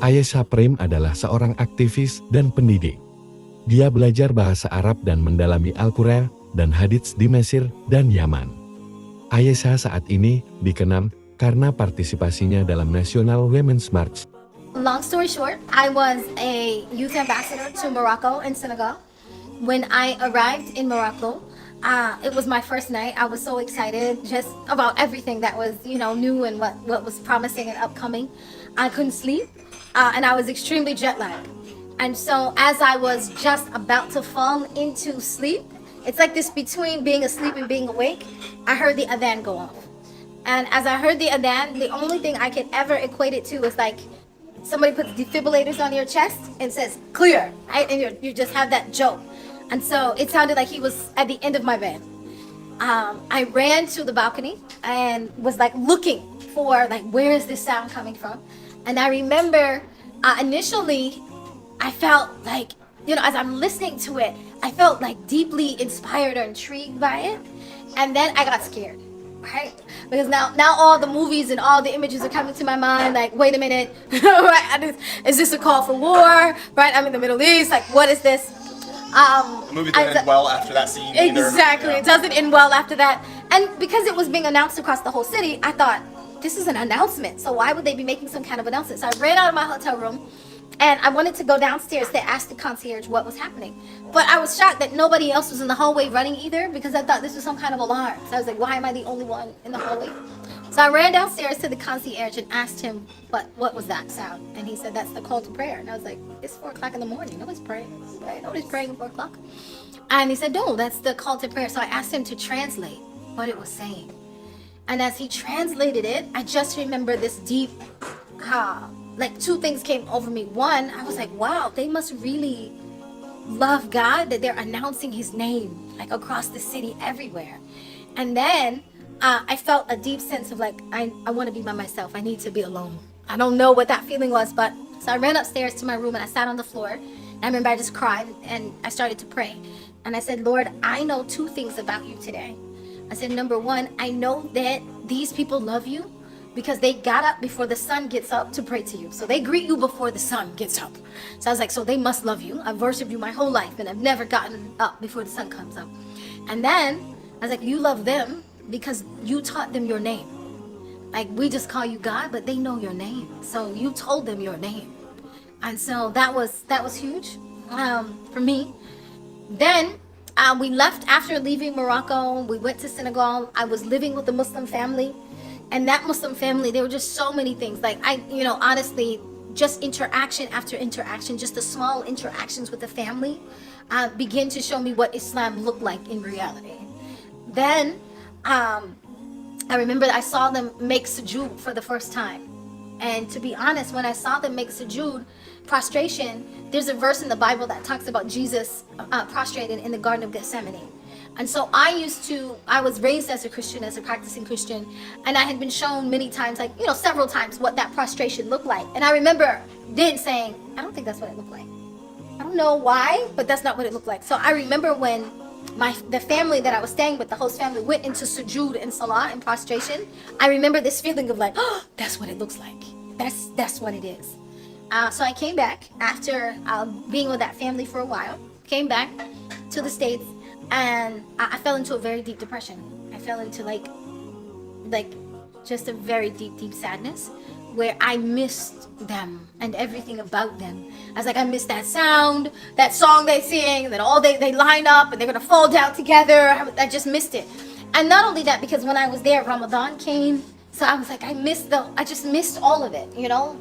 Ieasha Prime adalah seorang aktivis dan pendidik. Dia belajar bahasa Arab dan mendalami Al-Quran dan hadits di Mesir dan Yaman. Ieasha saat ini dikenal karena partisipasinya dalam National Women's March. Long story short, I was a youth ambassador to Morocco and Senegal. When I arrived in Morocco, it was my first night. I was so excited just about everything that was, new and what was promising and upcoming. I couldn't sleep, and I was extremely jet lagged. And so as I was just about to fall into sleep, it's like this between being asleep and being awake, I heard the Adzan go off. And as I heard the Adzan, the only thing I could ever equate it to was like somebody puts defibrillators on your chest and says, clear, right? And you just have that joke. And so it sounded like he was at the end of my bed. I ran to the balcony and was like looking for like, where is this sound coming from? And I remember initially I felt like, as I'm listening to it, I felt like deeply inspired or intrigued by it. And then I got scared, right? Because now all the movies and all the images are coming to my mind, like, wait a minute, right? Is this a call for war, right? I'm in the Middle East, like, what is this? The movie didn't end well after that scene either. Exactly, yeah. It doesn't end well after that. And because it was being announced across the whole city, I thought, this is an announcement, so why would they be making some kind of announcement? So I ran out of my hotel room, and I wanted to go downstairs to ask the concierge what was happening. But I was shocked that nobody else was in the hallway running either, because I thought this was some kind of alarm. So I was like, why am I the only one in the hallway? So I ran downstairs to the concierge and asked him, what was that sound? And he said, that's the call to prayer. And I was like, it's 4 o'clock in the morning. Nobody's praying, right? Nobody's praying at 4 o'clock. And he said, no, that's the call to prayer. So I asked him to translate what it was saying. And as he translated it, I just remember this deep, like 2 things came over me. One, I was like, wow, they must really love God that they're announcing his name like across the city everywhere. And then I felt a deep sense of like, I want to be by myself. I need to be alone. I don't know what that feeling was, but so I ran upstairs to my room and I sat on the floor. And I remember I just cried and I started to pray. And I said, Lord, I know 2 things about you today. I said, number 1, I know that these people love you because they got up before the sun gets up to pray to you. So they greet you before the sun gets up. So I was like, so they must love you. I've worshiped you my whole life and I've never gotten up before the sun comes up. And then I was like, you love them because you taught them your name. Like, we just call you God, but they know your name. So you told them your name. And so that was huge for me. Then we left after leaving Morocco. We went to Senegal. I was living with a Muslim family. And that Muslim family, there were just so many things. Like, honestly, just interaction after interaction, just the small interactions with the family begin to show me what Islam looked like in reality. Then I remember I saw them make sujood for the first time. And to be honest, when I saw them make sujood, prostration, there's a verse in the Bible that talks about Jesus prostrated in the Garden of Gethsemane. And so I was raised as a Christian, as a practicing Christian, and I had been shown many times, like, several times what that prostration looked like. And I remember then saying, I don't think that's what it looked like. I don't know why, but that's not what it looked like. So I remember when the family that I was staying with, the host family, went into sujood and salah and prostration, I remember this feeling of like, oh, that's what it looks like. That's what it is. So I came back after being with that family for a while, came back to the States, and I fell into a very deep depression. I fell into like just a very deep sadness where I missed them and everything about them. I was like, I missed that sound, that song they sing, that all they line up and they're gonna fall down together. I just missed it. And not only that, because when I was there, Ramadan came. So I was like, I just missed all of it,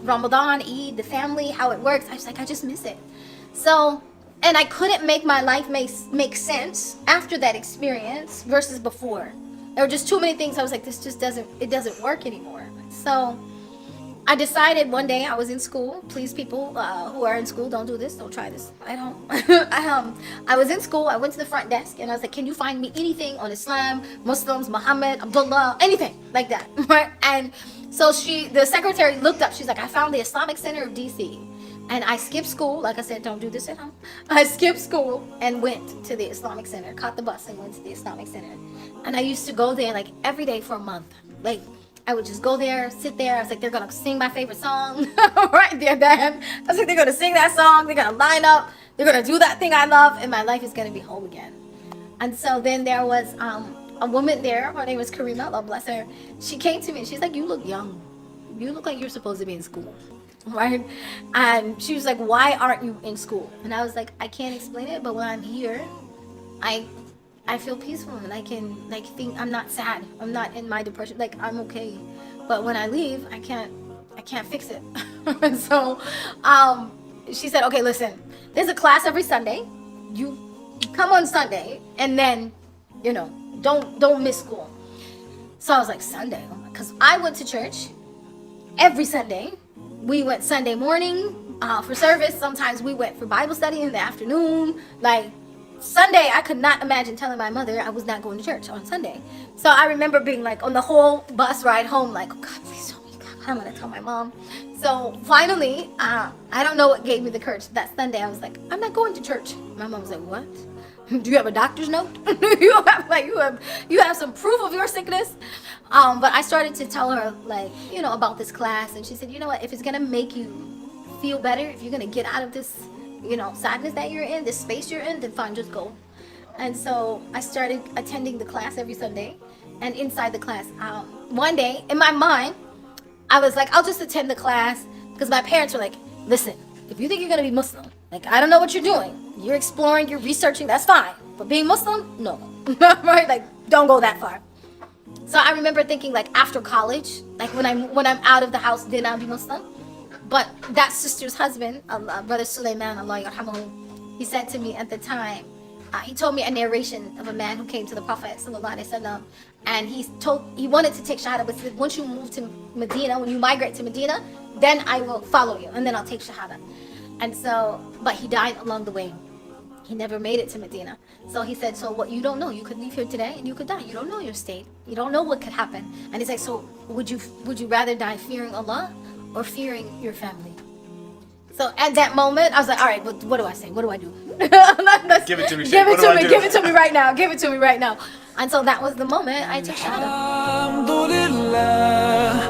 Ramadan, Eid, the family, how it works. I was like, I just miss it. So, and I couldn't make my life make sense after that experience versus before. There were just too many things. I was like, this just doesn't work anymore. So I decided one day, I was in school. Please, people who are in school, don't do this. Don't try this. I was in school. I went to the front desk and I was like, can you find me anything on Islam, Muslims, Muhammad, Abdullah, anything like that, right? And so the secretary looked up. She's like, I found the Islamic Center of DC. And I skipped school. Like I said, don't do this at home. I skipped school and went to the Islamic Center, caught the bus and went to the Islamic Center. And I used to go there like every day for a month. Like, I would just go there, sit there. I was like, they're gonna sing my favorite song right there then. I was like, they're gonna sing that song, they're gonna line up, they're gonna do that thing I love, and my life is gonna be whole again. And so then there was a woman there, her name was Karima, Allah bless her. She came to me and she's like, you look young. You look like you're supposed to be in school, right? And she was like, why aren't you in school? And I was like, I can't explain it, but when I'm here, I feel peaceful and I can like think I'm not sad. I'm not in my depression. Like I'm okay. But when I leave, I can't fix it. And so she said, okay, listen, there's a class every Sunday. You come on Sunday and then, you know, don't miss school. So I was like, Sunday? Because I went to church every Sunday. We went Sunday morning for service. Sometimes we went for Bible study in the afternoon. Like Sunday, I could not imagine telling my mother I was not going to church on Sunday. So I remember being like on the whole bus ride home, like, oh God, please tell me, God, I'm gonna tell my mom. So finally, I don't know what gave me the courage. That Sunday, I was like, I'm not going to church. My mom was like, what? Do you have a doctor's note? you have some proof of your sickness? But I started to tell her like, you know, about this class, and she said, you know what? If it's gonna make you feel better, if you're gonna get out of this, you know, sadness that you're in, this space you're in, then fine, just go. And so I started attending the class every Sunday. And inside the class, one day in my mind, I was like, I'll just attend the class, because my parents were like, listen, if you think you're gonna be Muslim, like I don't know what you're doing. You're exploring, you're researching, that's fine. But being Muslim, no. Right? Like, don't go that far. So I remember thinking like after college, like when I'm out of the house, then I'll be Muslim. But that sister's husband, Brother Sulaiman, Allah yarhamuhu, he said to me at the time, he told me a narration of a man who came to the Prophet sallallahu alaihi wasallam, and he wanted to take Shahada, but said, once you move to Medina, when you migrate to Medina, then I will follow you, and then I'll take Shahada. And so, but he died along the way. He never made it to Medina. So he said, so what you don't know, you could leave here today and you could die. You don't know your state. You don't know what could happen. And he's like, so would you rather die fearing Allah or fearing your family? So at that moment, I was like, all right, what do I say? What do I do? Give it to me, Sheikh. Give it What do to I me. do? Give it to me right now. Give it to me right now. And so that was the moment I took Shahada. Alhamdulillah,